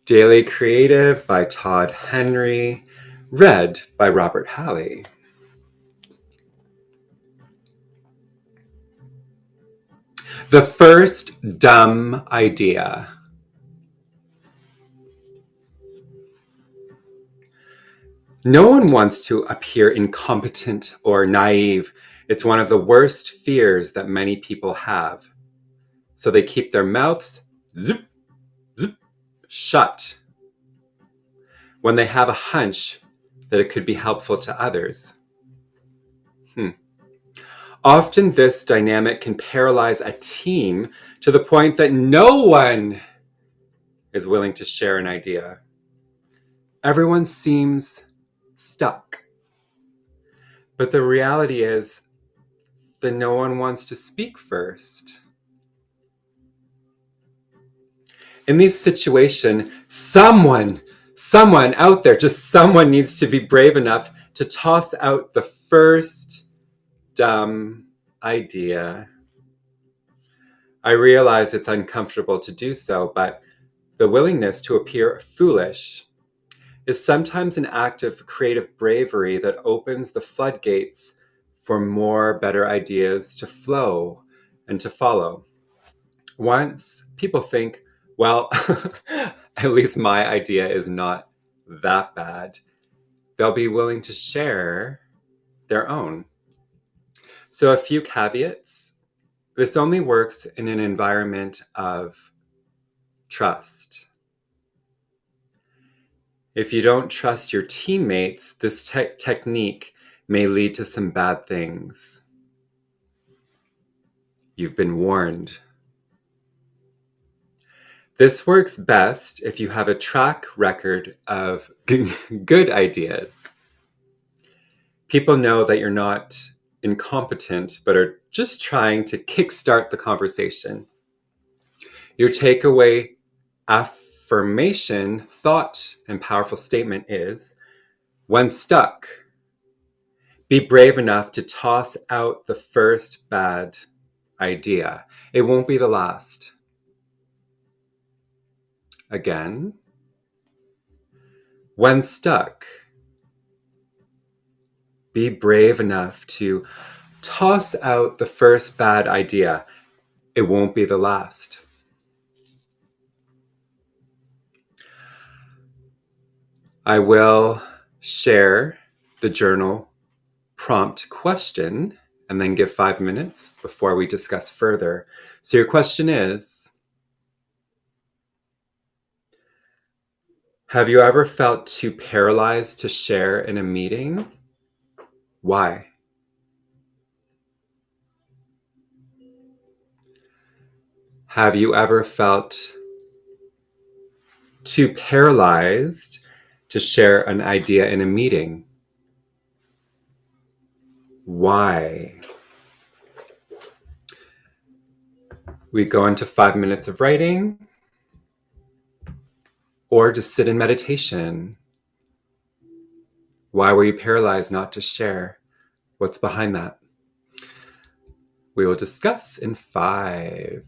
Daily Creative by Todd Henry, read by Robert Halley. The first dumb idea. No one wants to appear incompetent or naive. It's one of the worst fears that many people have. So they keep their mouths zip, zip, shut when they have a hunch that it could be helpful to others. Often this dynamic can paralyze a team to the point that no one is willing to share an idea. Everyone seems stuck. But the reality is that no one wants to speak first. In these situations, someone out there, just someone needs to be brave enough to toss out the first dumb idea. I realize it's uncomfortable to do so, but the willingness to appear foolish is sometimes an act of creative bravery that opens the floodgates for more better ideas to flow and to follow. Once people think, well, at least my idea is not that bad, they'll be willing to share their own. So a few caveats. This only works in an environment of trust. If you don't trust your teammates, this technique may lead to some bad things. You've been warned. This works best if you have a track record of good ideas. People know that you're not incompetent, but are just trying to kickstart the conversation. Your takeaway affirmation, thought, and powerful statement is, when stuck, be brave enough to toss out the first bad idea. It won't be the last. Again, when stuck, be brave enough to toss out the first bad idea. It won't be the last. I will share the journal prompt question and then give 5 minutes before we discuss further. So your question is, have you ever felt too paralyzed to share in a meeting? Why? Have you ever felt too paralyzed to share an idea in a meeting? Why? We go into 5 minutes of writing or just sit in meditation. Why were you paralyzed not to share? What's behind that? We will discuss in 5.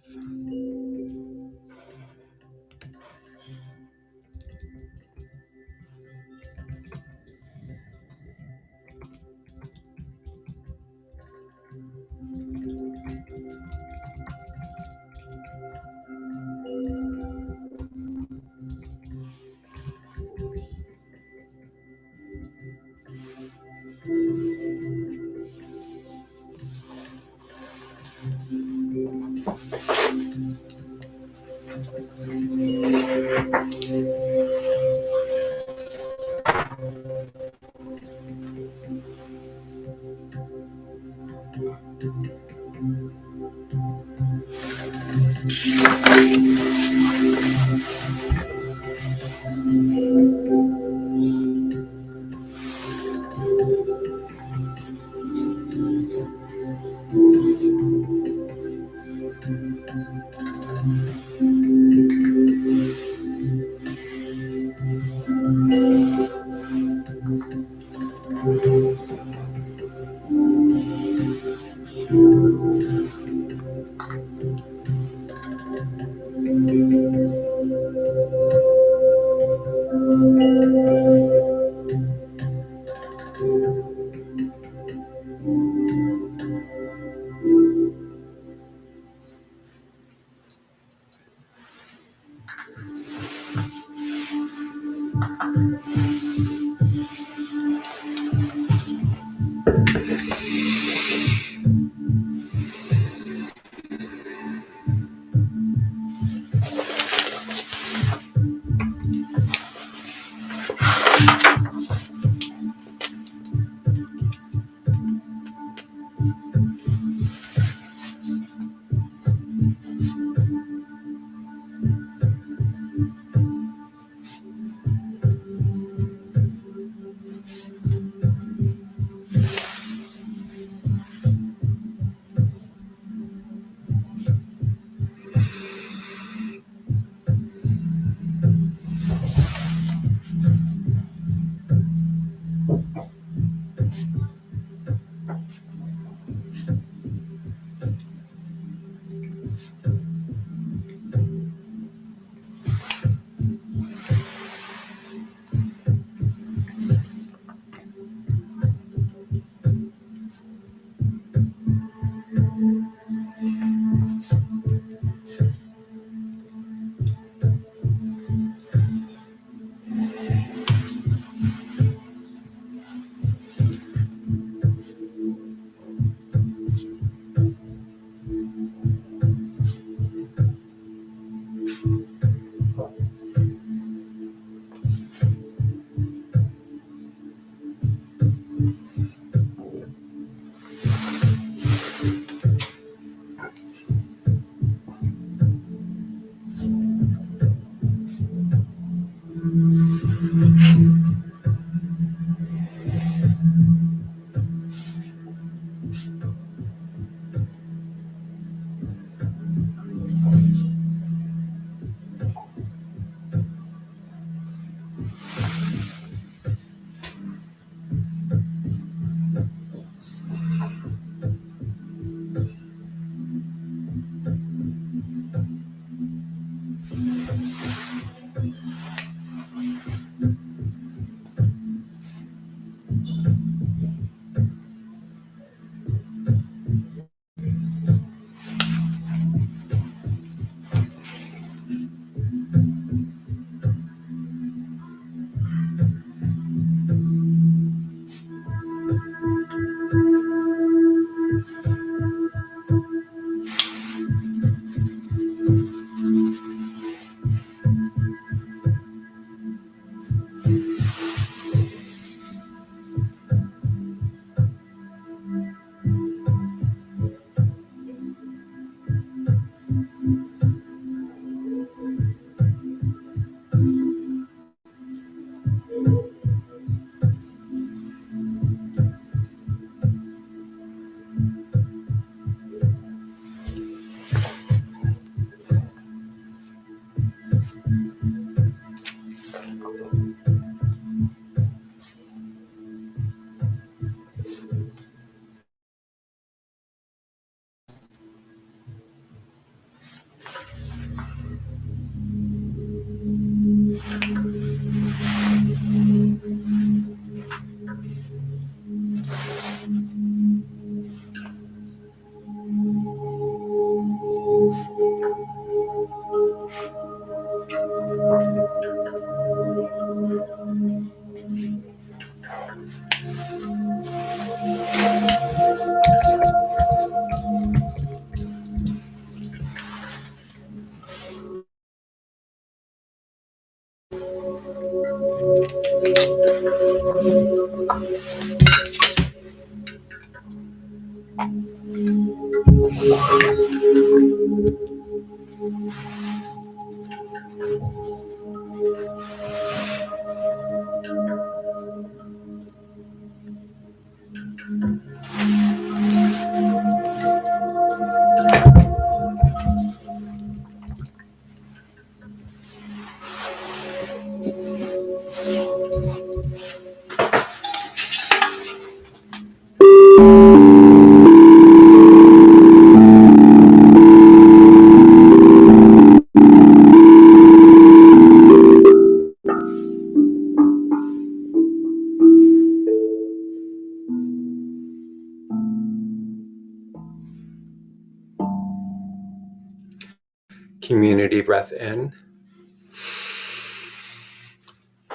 Community breath in.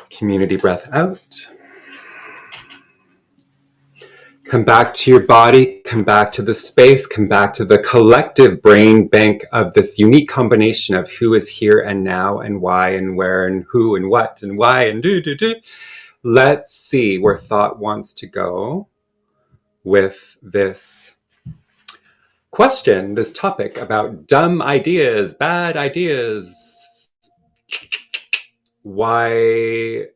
Community breath out. Come back to your body, come back to the space, come back to the collective brain bank of this unique combination of who is here and now and why and where and who and what and why and do. Let's see where thought wants to go with this question, this topic about dumb ideas, bad ideas. Why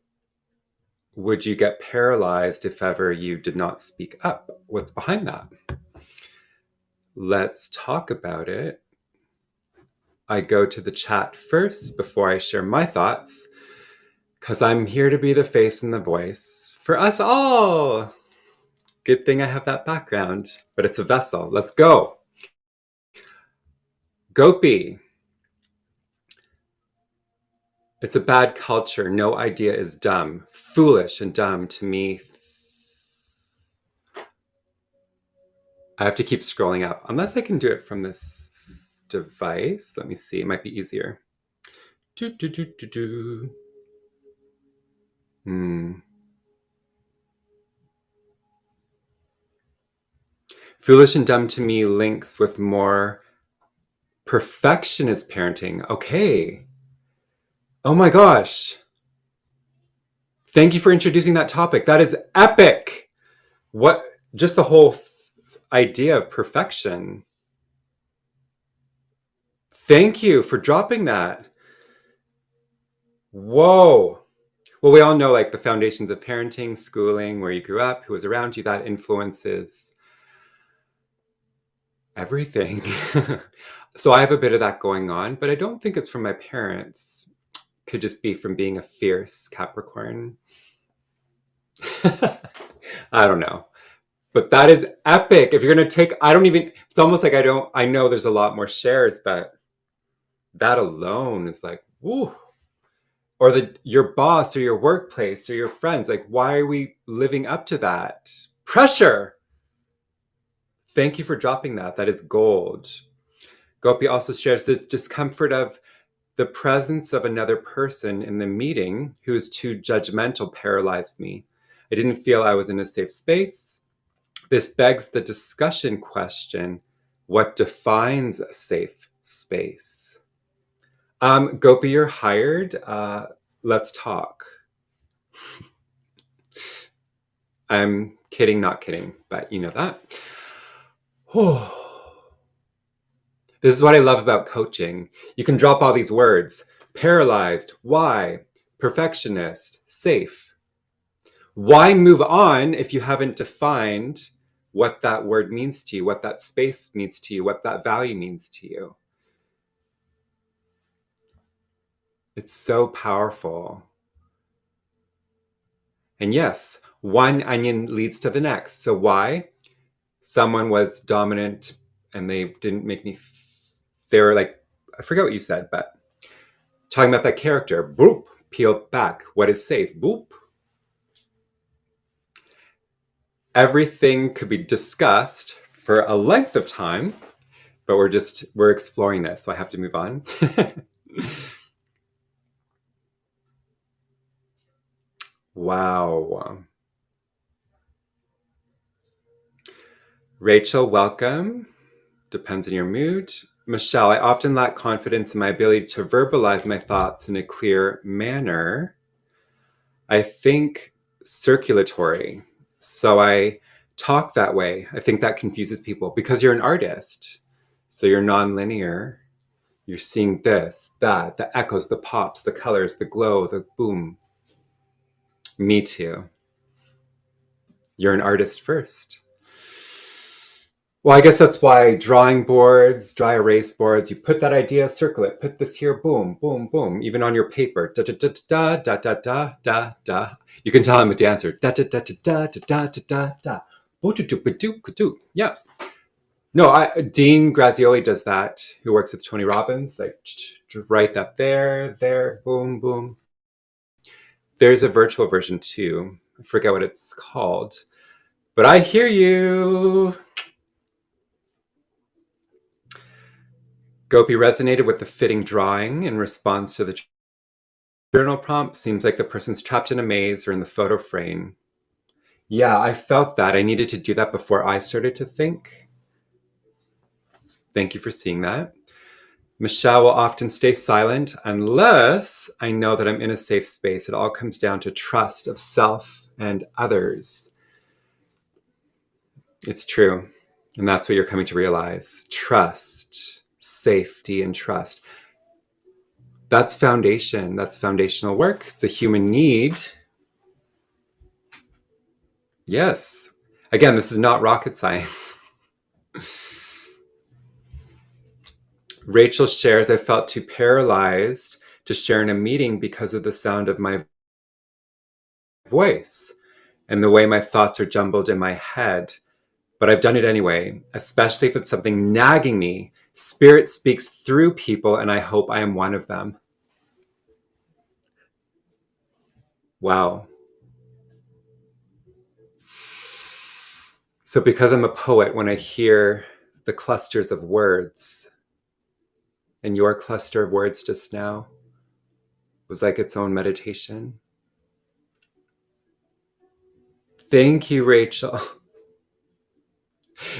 would you get paralyzed if ever you did not speak up? What's behind that? Let's talk about it. I go to the chat first before I share my thoughts, because I'm here to be the face and the voice for us all. Good thing I have that background, but it's a vessel. Let's go. Gopi. It's a bad culture. No idea is dumb. Foolish and dumb to me. I have to keep scrolling up, unless I can do it from this device. Let me see. It might be easier. Foolish and dumb to me links with more perfectionist parenting. Okay. Oh my gosh. Thank you for introducing that topic. That is epic. What, just the whole idea of perfection. Thank you for dropping that. Whoa. Well, we all know like the foundations of parenting, schooling, where you grew up, who was around you, that influences everything. So I have a bit of that going on, but I don't think it's from my parents. Could just be from being a fierce Capricorn. I don't know. But that is epic. If you're going to take, it's almost like I know there's a lot more shares, but that alone is like, woo. Or your boss or your workplace or your friends, like, why are we living up to that? Pressure. Thank you for dropping that. That is gold. Gopi also shares the discomfort of the presence of another person in the meeting who is too judgmental paralyzed me. I didn't feel I was in a safe space. This begs the discussion question, what defines a safe space? Gopi, you're hired. Let's talk. I'm kidding, not kidding, but you know that. This is what I love about coaching. You can drop all these words. Paralyzed, why? Perfectionist, safe. Why move on if you haven't defined what that word means to you, what that space means to you, what that value means to you? It's so powerful. And yes, one onion leads to the next. So why? Someone was dominant and they didn't make me, they were like, I forget what you said, but talking about that character, boop, peel back. What is safe? Boop. Everything could be discussed for a length of time, but we're exploring this, so I have to move on. Wow. Rachel, welcome. Depends on your mood. Michelle, I often lack confidence in my ability to verbalize my thoughts in a clear manner. I think circulatory. So I talk that way. I think that confuses people because you're an artist. So you're nonlinear. You're seeing this, that, the echoes, the pops, the colors, the glow, the boom. Me too. You're an artist first. Well, I guess that's why drawing boards, dry erase boards, you put that idea, circle it, put this here, boom, boom, boom, even on your paper. Da da da da da da da da da. You can tell I'm a dancer. Da da da da da da da da da. Yeah. No, Dean Grazioli does that, who works with Tony Robbins. Like, write that there, boom, boom. There's a virtual version too. I forget what it's called. But I hear you. Gopi resonated with the fitting drawing in response to the journal prompt. Seems like the person's trapped in a maze or in the photo frame. Yeah, I felt that. I needed to do that before I started to think. Thank you for seeing that. Michelle will often stay silent unless I know that I'm in a safe space. It all comes down to trust of self and others. It's true. And that's what you're coming to realize. Trust, safety, and trust. That's foundation. That's foundational work. It's a human need. Yes. Again, this is not rocket science. Rachel shares, I felt too paralyzed to share in a meeting because of the sound of my voice and the way my thoughts are jumbled in my head. But I've done it anyway, especially if it's something nagging me. Spirit speaks through people, and I hope I am one of them. Wow. So because I'm a poet, when I hear the clusters of words, and your cluster of words just now was like its own meditation. Thank you, Rachel.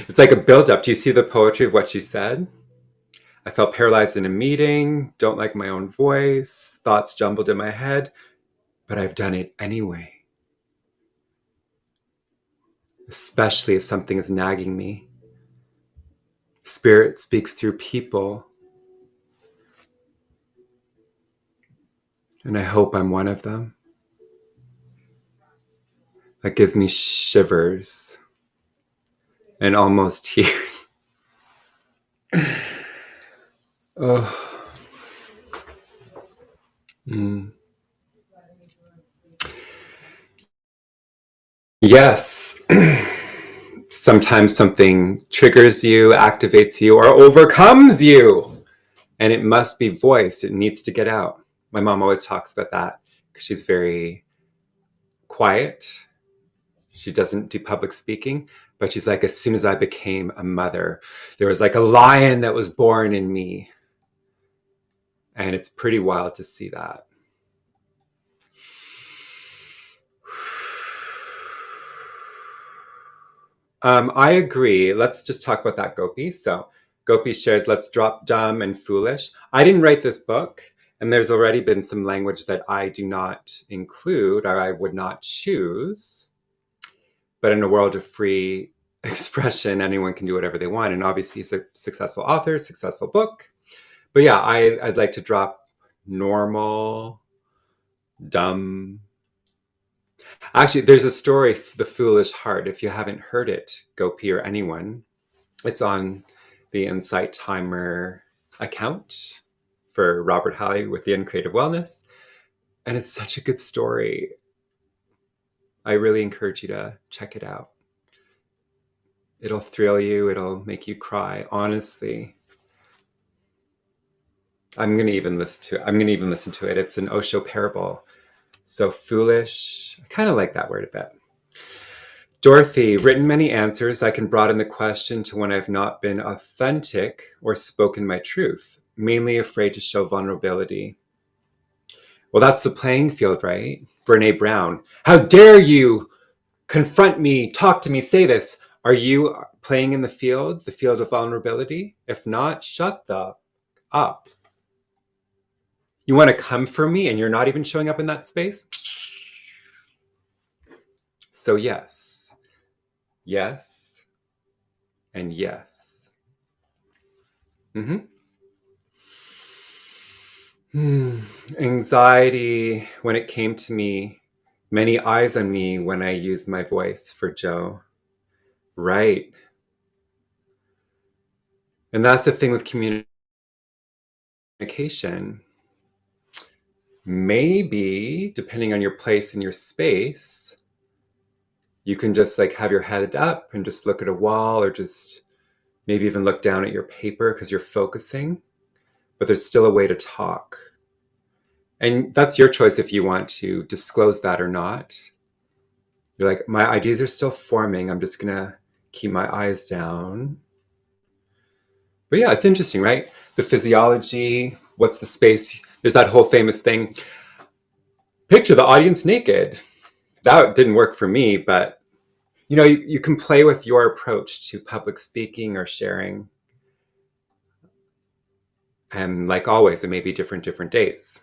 It's like a buildup. Do you see the poetry of what she said? I felt paralyzed in a meeting, don't like my own voice, thoughts jumbled in my head, but I've done it anyway. Especially if something is nagging me. Spirit speaks through people, and I hope I'm one of them. That gives me shivers and almost tears. Oh. Mm. Yes. Sometimes something triggers you, activates you, or overcomes you. And it must be voiced. It needs to get out. My mom always talks about that because she's very quiet. She doesn't do public speaking. But she's like, as soon as I became a mother, there was like a lion that was born in me. And it's pretty wild to see that. I agree. Let's just talk about that, Gopi. So Gopi shares, let's drop dumb and foolish. I didn't write this book, and there's already been some language that I do not include or I would not choose. But in a world of free expression, anyone can do whatever they want. And obviously he's a successful author, successful book. But yeah, I'd like to drop normal, dumb. Actually, there's a story, The Foolish Heart. If you haven't heard it, Gopi or anyone, it's on the Insight Timer account for Robert Halley Withyin Creative Wellness. And it's such a good story. I really encourage you to check it out. It'll thrill you. It'll make you cry. Honestly, I'm going to even listen to it. It's an Osho parable. So foolish. I kind of like that word a bit. Dorothy, written many answers. I can broaden the question to when I've not been authentic or spoken my truth, mainly afraid to show vulnerability. Well, that's the playing field, right? Brene Brown. How dare you confront me, talk to me, say this. Are you playing in the field of vulnerability? If not, shut the up. You want to come for me and you're not even showing up in that space? So yes, yes, and yes. Anxiety when it came to me, many eyes on me when I used my voice for Joe. Right. And that's the thing with communication. Maybe, depending on your place and your space, you can just like have your head up and just look at a wall or just maybe even look down at your paper because you're focusing, but there's still a way to talk. And that's your choice if you want to disclose that or not. You're like, my ideas are still forming. I'm just going to keep my eyes down. But yeah, it's interesting, right? The physiology, what's the space? There's that whole famous thing. Picture the audience naked. That didn't work for me, but you can play with your approach to public speaking or sharing. And like always, it may be different days.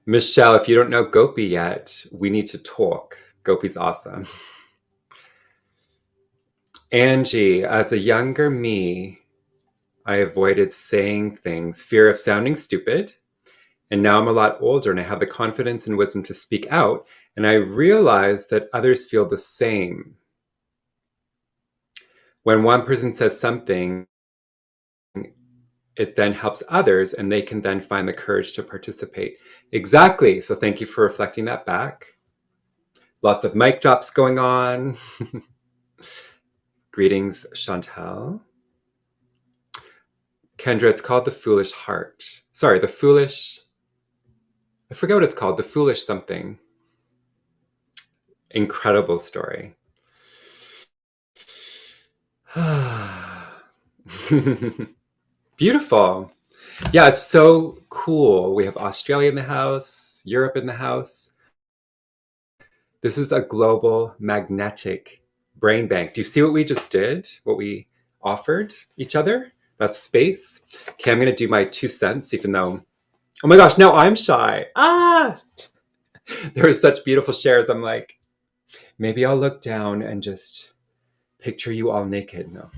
Michelle, if you don't know Gopi yet, we need to talk. Gopi's awesome. Angie, as a younger me, I avoided saying things, fear of sounding stupid. And now I'm a lot older and I have the confidence and wisdom to speak out. And I realize that others feel the same. When one person says something, it then helps others and they can then find the courage to participate. Exactly. So thank you for reflecting that back. Lots of mic drops going on. Greetings, Chantal. Kendra, it's called the foolish heart. Sorry, the foolish. I forget what it's called. The foolish something. Incredible story. Beautiful. Yeah, it's so cool. We have Australia in the house, Europe in the house. This is a global magnetic brain bank. Do you see what we just did? What we offered each other? That's space. Okay, I'm going to do my 2 cents, even though, oh my gosh, now I'm shy. There were such beautiful shares. I'm like, maybe I'll look down and just picture you all naked. No.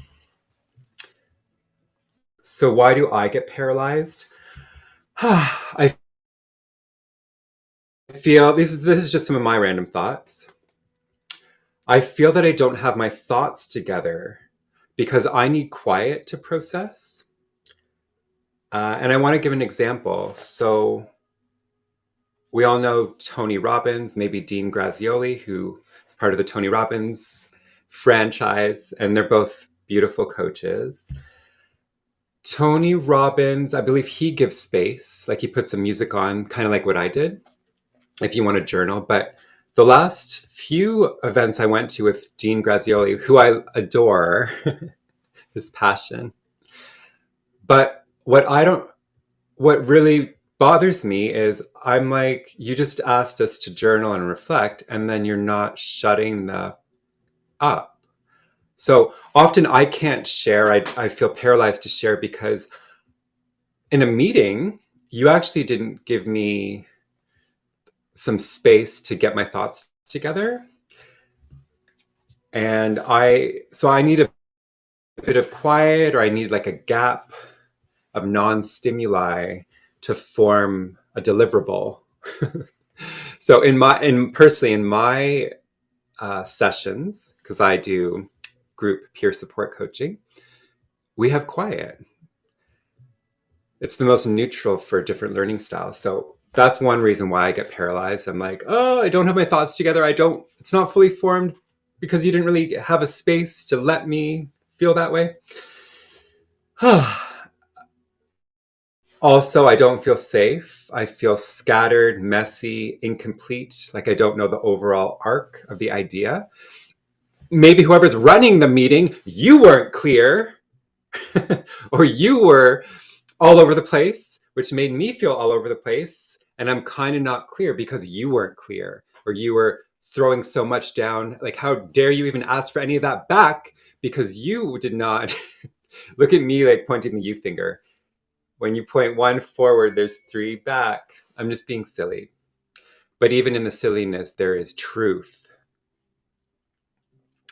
So why do I get paralyzed? I feel this is just some of my random thoughts. I feel that I don't have my thoughts together because I need quiet to process. And I want to give an example. So we all know Tony Robbins, maybe Dean Grazioli, who is part of the Tony Robbins franchise, and they're both beautiful coaches. Tony Robbins, I believe he gives space, like he puts some music on, kind of like what I did, if you want to journal. But the last few events I went to with Dean Grazioli, who I adore, his passion. But what really bothers me is I'm like, you just asked us to journal and reflect, and then you're not shutting the up. So often I can't share. I feel paralyzed to share because in a meeting, you actually didn't give me some space to get my thoughts together. And so I need a bit of quiet, or I need like a gap of non-stimuli to form a deliverable. So personally in my sessions, because I do group peer support coaching, we have quiet. It's the most neutral for different learning styles. So that's one reason why I get paralyzed. I'm like, oh, I don't have my thoughts together. It's not fully formed because you didn't really have a space to let me feel that way. Also, I don't feel safe. I feel scattered, messy, incomplete. Like I don't know the overall arc of the idea. Maybe whoever's running the meeting, you weren't clear, or you were all over the place, which made me feel all over the place. And I'm kind of not clear because you weren't clear, or you were throwing so much down. Like, how dare you even ask for any of that back because you did not look at me like pointing the you finger. When you point one forward, there's 3 back. I'm just being silly. But even in the silliness, there is truth.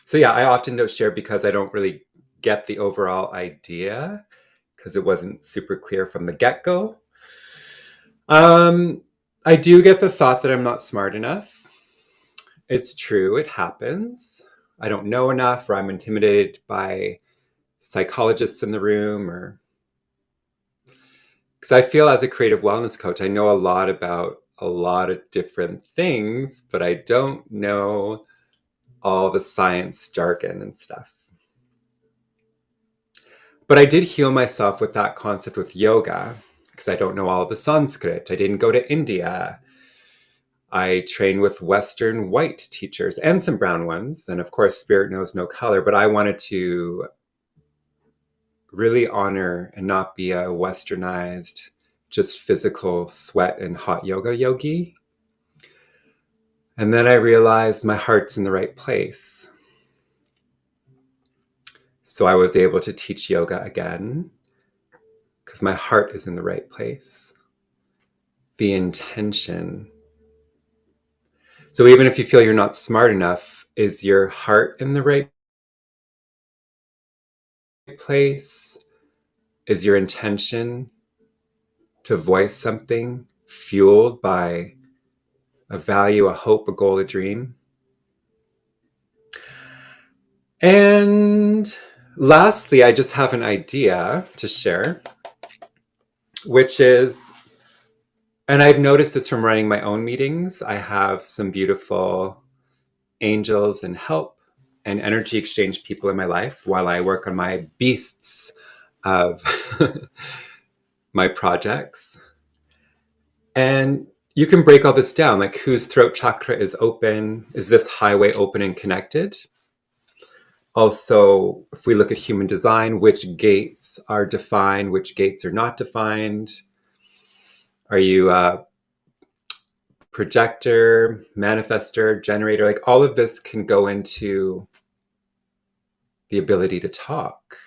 So yeah, I often don't share because I don't really get the overall idea because it wasn't super clear from the get-go. I do get the thought that I'm not smart enough. It's true, it happens. I don't know enough, or I'm intimidated by psychologists in the room, or because I feel as a creative wellness coach, I know a lot about a lot of different things, but I don't know all the science jargon and stuff. But I did heal myself with that concept with yoga because I don't know all the Sanskrit. I didn't go to India. I train with Western white teachers and some brown ones. And of course, spirit knows no color, but I wanted to really honor and not be a westernized, just physical sweat and hot yoga yogi. And then I realized my heart's in the right place. So I was able to teach yoga again because my heart is in the right place. The intention. So even if you feel you're not smart enough, is your heart in the right place? Is your intention to voice something fueled by a value, a hope, a goal, a dream? And lastly, I just have an idea to share, which is, and I've noticed this from running my own meetings, I have some beautiful angels and help and energy exchange people in my life while I work on my beasts of my projects. And you can break all this down, like whose throat chakra is open? Is this highway open and connected? Also, if we look at human design, which gates are defined, which gates are not defined? Are you a projector, manifester, generator? Like all of this can go into the ability to talk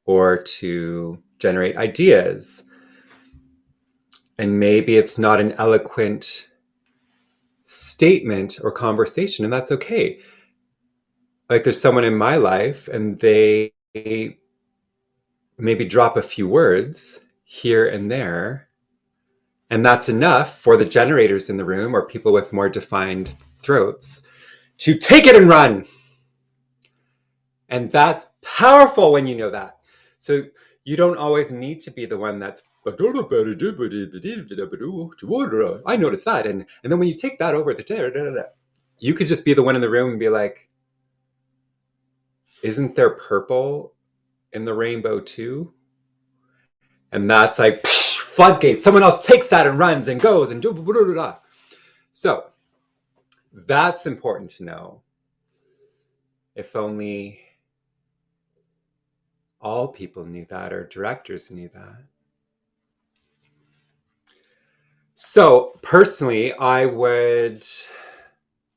or to generate ideas. And maybe it's not an eloquent statement or conversation, and that's okay. Like there's someone in my life and they maybe drop a few words here and there, and that's enough for the generators in the room or people with more defined throats to take it and run. And that's powerful when you know that. So you don't always need to be the one that's I noticed that. And then when you take that over, you could just be the one in the room and be like, isn't there purple in the rainbow too? And that's like floodgates. Someone else takes that and runs and goes and do. So that's important to know. If only all people knew that, or directors knew that. So personally, I would,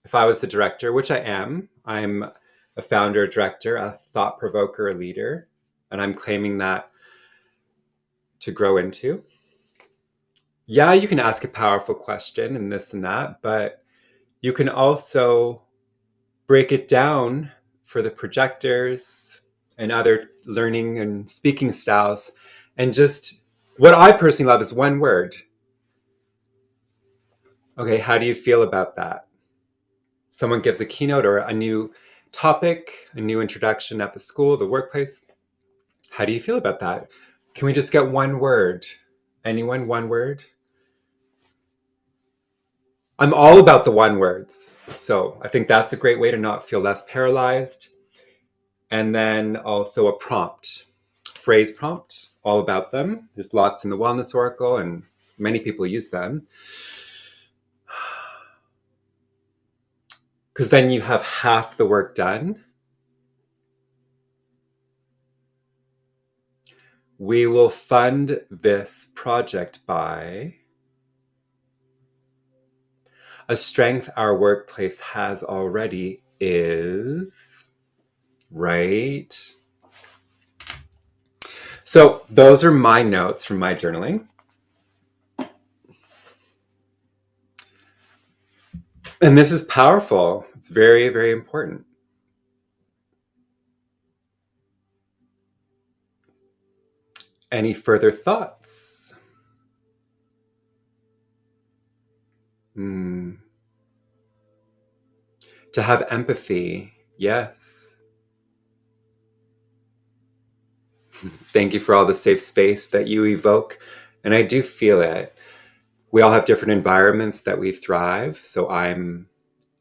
if I was the director, which I am, I'm a founder, director, a thought provoker, a leader, and I'm claiming that to grow into. Yeah, you can ask a powerful question and this and that, but you can also break it down for the projectors and other learning and speaking styles. And just what I personally love is one word. Okay, how do you feel about that? Someone gives a keynote or a new topic, a new introduction at the school, the workplace. How do you feel about that? Can we just get one word? Anyone, one word? I'm all about the one words. So I think that's a great way to not feel less paralyzed. And then also a prompt, phrase prompt, all about them. There's lots in the Wellness Oracle and many people use them. Because then you have half the work done. We will fund this project by a strength our workplace has already is, right? So those are my notes from my journaling. And this is powerful. It's very, very important. Any further thoughts? To have empathy, yes. Thank you for all the safe space that you evoke. And I do feel it. We all have different environments that we thrive. So I'm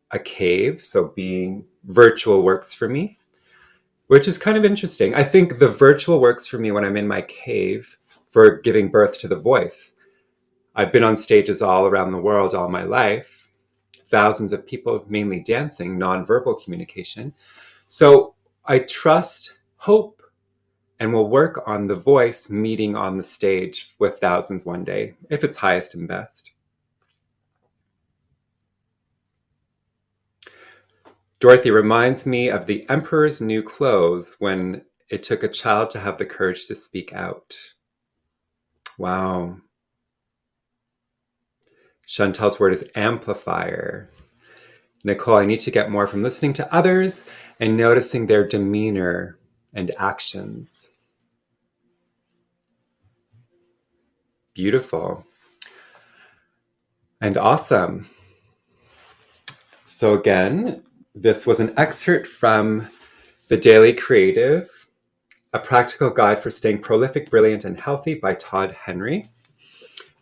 a cave. So being virtual works for me, which is kind of interesting. I think the virtual works for me when I'm in my cave for giving birth to the voice. I've been on stages all around the world all my life, thousands of people, mainly dancing, nonverbal communication. So I trust, hope, and will work on the voice meeting on the stage with thousands one day, if it's highest and best. Dorothy reminds me of the emperor's new clothes when it took a child to have the courage to speak out. Wow. Chantel's word is amplifier. Nicole, I need to get more from listening to others and noticing their demeanor and actions. Beautiful. And awesome. So again, this was an excerpt from The Daily Creative, A Practical Guide for Staying Prolific, Brilliant, and Healthy by Todd Henry.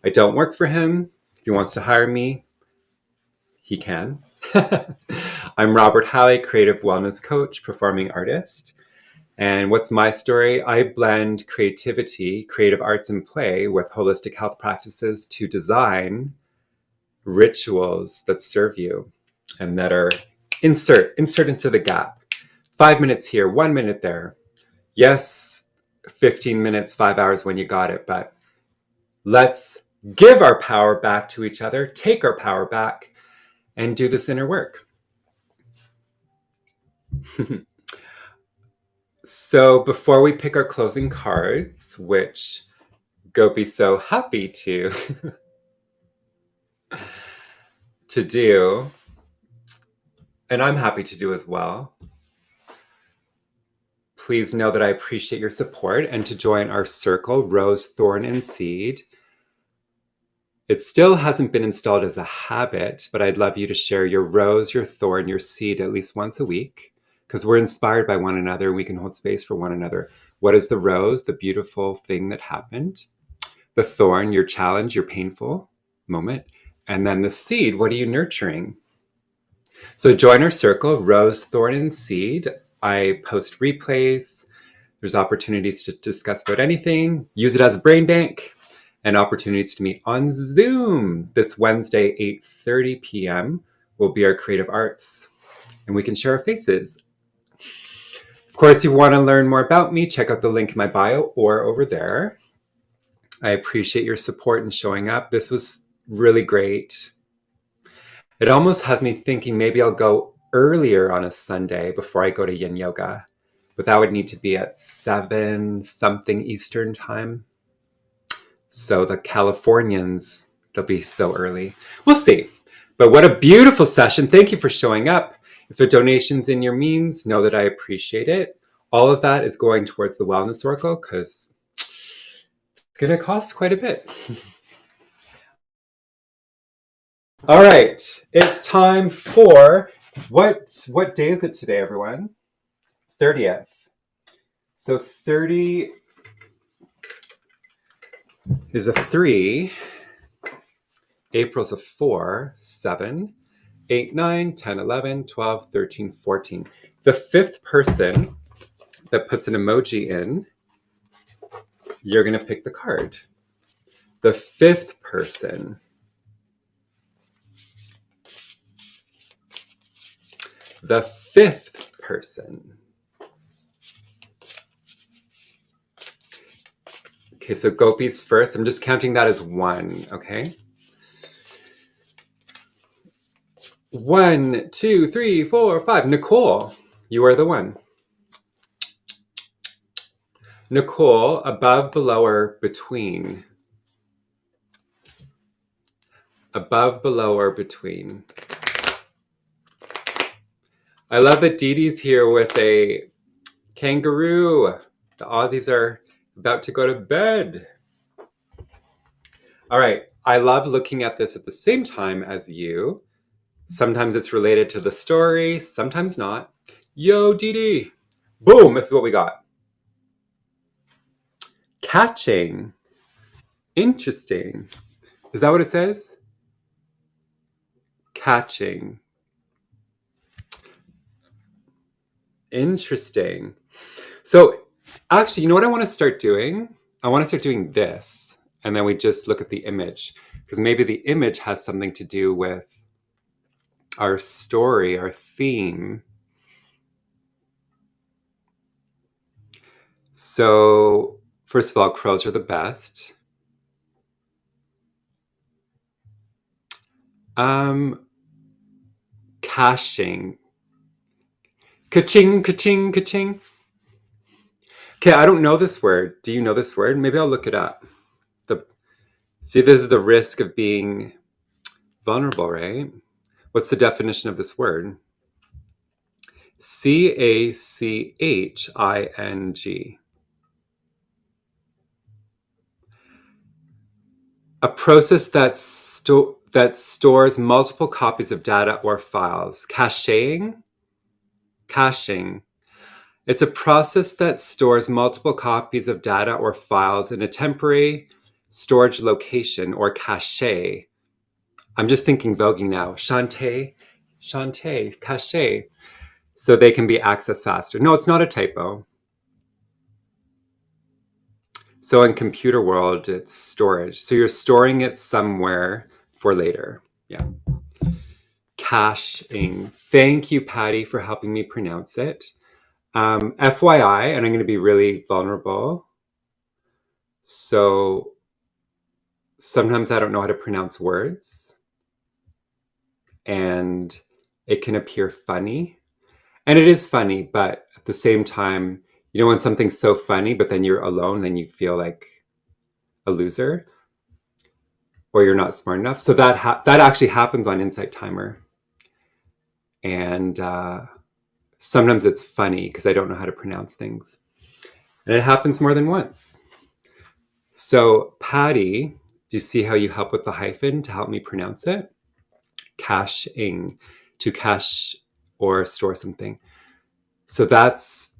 I don't work for him. If he wants to hire me, he can. I'm Robert Halley, creative wellness coach, performing artist. And what's my story? I blend creativity, creative arts and play with holistic health practices to design rituals that serve you and that are insert into the gap. 5 minutes here, 1 minute there. Yes, 15 minutes, 5 hours when you got it, but let's give our power back to each other, take our power back, and do this inner work. So before we pick our closing cards, which Gopi's so happy to do, and I'm happy to do as well, please know that I appreciate your support and to join our circle, Rose, Thorn, and Seed. It still hasn't been installed as a habit, but I'd love you to share your rose, your thorn, your seed at least once a week, because we're inspired by one another and we can hold space for one another. What is the rose? The beautiful thing that happened. The thorn, your challenge, your painful moment. And then the seed, what are you nurturing? So join our circle, Rose, Thorn, and Seed. I post replays. There's opportunities to discuss about anything. Use it as a brain bank. And opportunities to meet on Zoom. This Wednesday, 8:30 p.m. will be our creative arts. And we can share our faces. Of course, if you want to learn more about me, check out the link in my bio or over there. I appreciate your support and showing up. This was really great. It almost has me thinking maybe I'll go earlier on a Sunday before I go to yin yoga. But that would need to be at 7 something Eastern time. So the Californians, they'll be so early. We'll see. But what a beautiful session. Thank you for showing up. If a donation's in your means, know that I appreciate it. All of that is going towards the Wellness Oracle because it's going to cost quite a bit. All right. It's time for, what day is it today, everyone? 30th. So 30 is a 3. April's a 4, 7, 8, 9, 10, 11, 12, 13, 14. The 5th person that puts an emoji in, you're going to pick the card. The 5th person. The 5th person. Okay, so Gopi's first. I'm just counting that as 1, okay? 1, 2, 3, 4, 5. Nicole, you are the one. Nicole, above, below, or between? Above, below, or between? I love that Dee Dee's here with a kangaroo. The Aussies are about to go to bed. All right. I love looking at this at the same time as you. Sometimes it's related to the story, sometimes not. Yo, Dee Dee. Boom, this is what we got. Catching. Interesting. Is that what it says? Catching. Interesting. So actually, you know what I want to start doing? I want to start doing this. And then we just look at the image, because maybe the image has something to do with our story, our theme. So first of all, crows are the best. Caching. Ka-ching, ka-ching, ka-ching. Okay, I don't know this word. Do you know this word? Maybe I'll look it up. See, this is the risk of being vulnerable, right? What's the definition of this word? C-A-C-H-I-N-G. A process that stores multiple copies of data or files. Caching. It's a process that stores multiple copies of data or files in a temporary storage location, or cache. I'm just thinking voguing now. Shantae, cache. So they can be accessed faster. No, it's not a typo. So in computer world, it's storage. So you're storing it somewhere for later. Yeah. Caching. Thank you, Patty, for helping me pronounce it. FYI, and I'm going to be really vulnerable. So sometimes I don't know how to pronounce words, and it can appear funny. And it is funny, but at the same time, you know, when something's so funny, but then you're alone, then you feel like a loser or you're not smart enough. So that actually happens on Insight Timer. And sometimes it's funny because I don't know how to pronounce things. And it happens more than once. So Patty, do you see how you help with the hyphen to help me pronounce it? Caching, to cache or store something. So that's,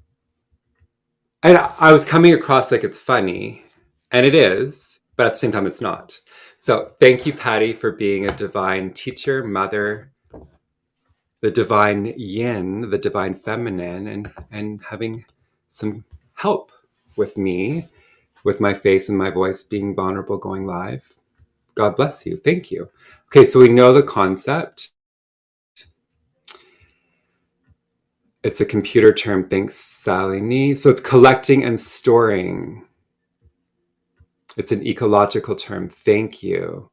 and I was coming across like it's funny, and it is, but at the same time it's not. So thank you, Patty, for being a divine teacher, mother, the divine yin, the divine feminine, and having some help with me, with my face and my voice being vulnerable going live. God bless you. Thank you. Okay, so we know the concept. It's a computer term. Thanks, Salini. So it's collecting and storing. It's an ecological term. Thank you.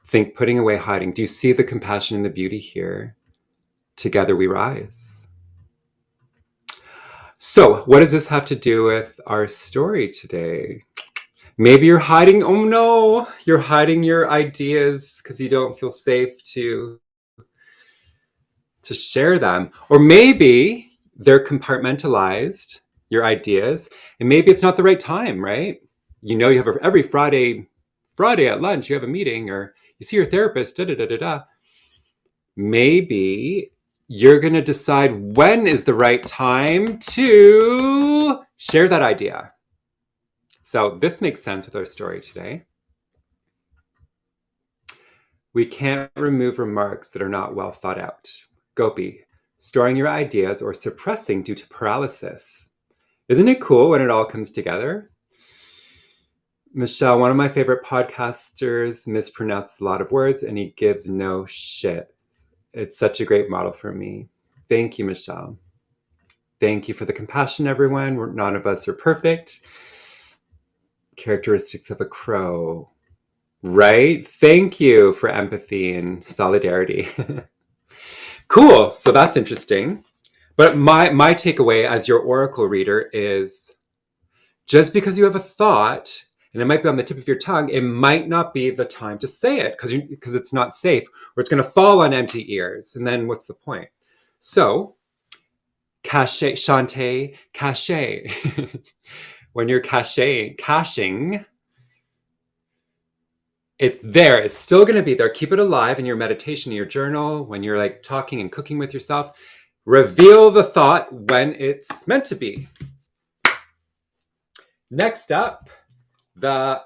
Think putting away, hiding. Do you see the compassion and the beauty here? Together we rise. So what does this have to do with our story today? Maybe you're hiding, oh no, you're hiding your ideas because you don't feel safe to share them. Or maybe they're compartmentalized, your ideas, and maybe it's not the right time, right? You know, you have every Friday at lunch, you have a meeting, or you see your therapist, Maybe you're going to decide when is the right time to share that idea. So this makes sense with our story today. We can't remove remarks that are not well thought out. Gopi, storing your ideas or suppressing due to paralysis. Isn't it cool when it all comes together? Michelle, one of my favorite podcasters, mispronounces a lot of words and he gives no shit. It's such a great model for me. Thank you, Michelle. Thank you for the compassion, everyone. None of us are perfect. Characteristics of a crow. Right? Thank you for empathy and solidarity. Cool. So that's interesting. But my takeaway as your oracle reader is just because you have a thought and it might be on the tip of your tongue, it might not be the time to say it because it's not safe or it's going to fall on empty ears. And then what's the point? So caching, when you're caching, it's there. It's still going to be there. Keep it alive in your meditation, in your journal, when you're like talking and cooking with yourself. Reveal the thought when it's meant to be. Next up, the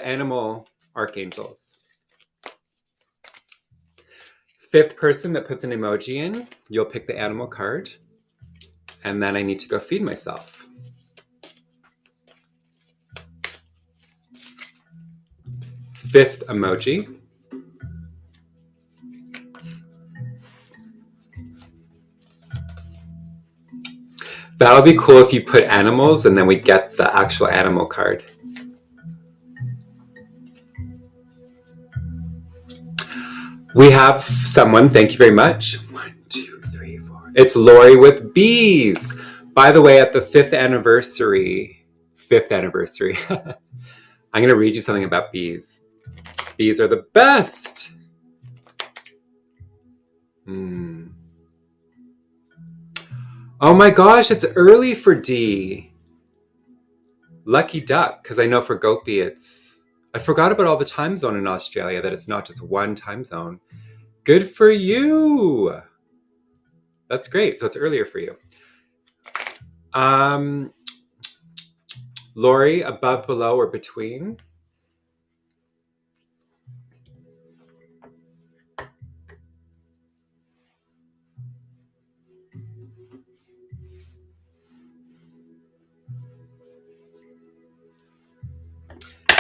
animal archangels. Fifth person that puts an emoji in, you'll pick the animal card. And then I need to go feed myself. fifth emoji. That would be cool if you put animals and then we get the actual animal card. We have someone, thank you very much. 1, 2, 3, 4. It's Lori with bees. By the way, at the fifth anniversary, I'm going to read you something about bees. Bees are the best. Oh my gosh, it's early for D. Lucky duck, because I know for Gopi I forgot about all the time zone in Australia, that it's not just one time zone. Good for you. That's great. So it's earlier for you. Lori, above, below, or between?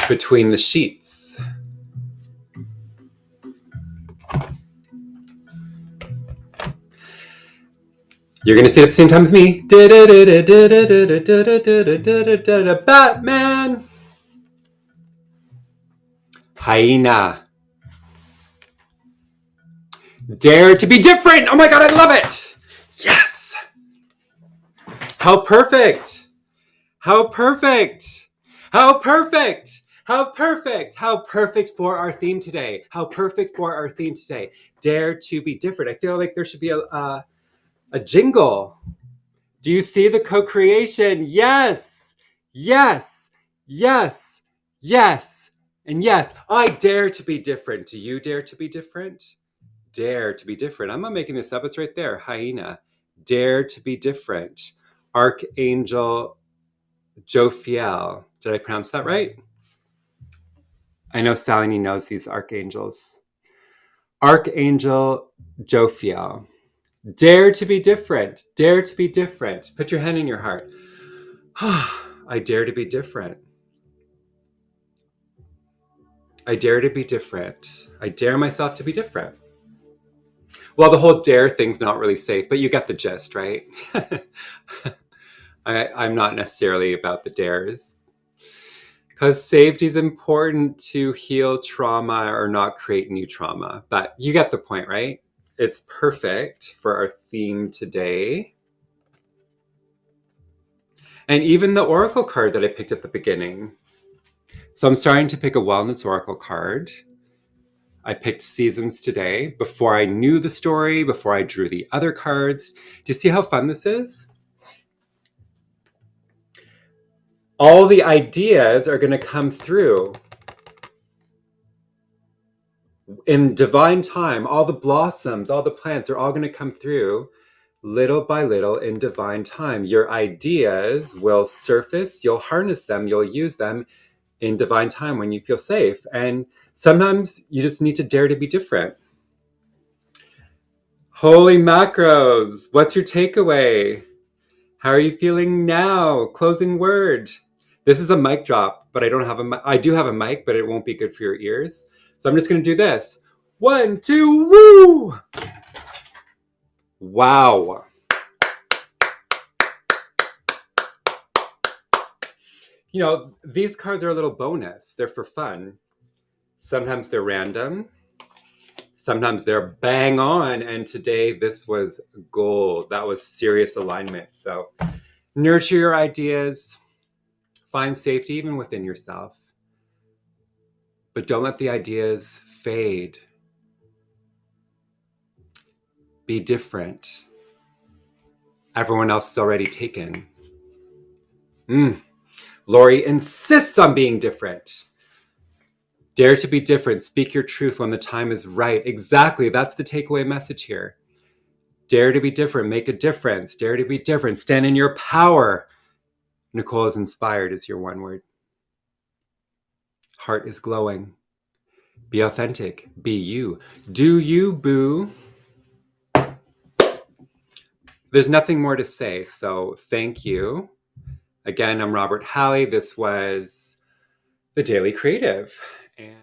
Between the sheets. You're going to see it at the same time as me. Batman. Hyena. Dare to be different. Oh my God, I love it. Yes. How perfect. How perfect. How perfect. How perfect. How perfect for our theme today. How perfect for our theme today. Dare to be different. I feel like there should be a jingle. Do you see the co-creation? Yes. Yes. Yes. Yes. And yes, I dare to be different. Do you dare to be different? Dare to be different. I'm not making this up. It's right there. Hyena. Dare to be different. Archangel Jophiel. Did I pronounce that right? I know Salini knows these archangels. Archangel Jophiel. Dare to be different. Dare to be different. Put your hand in your heart. I dare to be different. I dare to be different. I dare myself to be different. Well, the whole dare thing's not really safe, but you get the gist, right? I'm not necessarily about the dares. Because safety is important to heal trauma or not create new trauma. But you get the point, right? It's perfect for our theme today. And even the oracle card that I picked at the beginning. So I'm starting to pick a wellness oracle card. I picked seasons today before I knew the story, before I drew the other cards. Do you see how fun this is? All the ideas are going to come through in divine time. All the blossoms, all the plants are all going to come through little by little in divine time. Your ideas will surface, you'll harness them, you'll use them in divine time when you feel safe. And sometimes you just need to dare to be different. Holy macros, what's your takeaway? How are you feeling now? Closing word. This is a mic drop, but I don't have a mic. I do have a mic, but it won't be good for your ears. So I'm just going to do this. 1, 2, woo! Wow. You know, these cards are a little bonus. They're for fun. Sometimes they're random. Sometimes they're bang on. And today this was gold. That was serious alignment. So nurture your ideas. Find safety even within yourself. But don't let the ideas fade. Be different. Everyone else is already taken. Lori insists on being different. Dare to be different. Speak your truth when the time is right. Exactly. That's the takeaway message here. Dare to be different. Make a difference. Dare to be different. Stand in your power. Nicole is inspired is your one word. Heart is glowing. Be authentic. Be you. Do you, boo. There's nothing more to say. So thank you. Again, I'm Robert Halley. This was The Daily Creative. And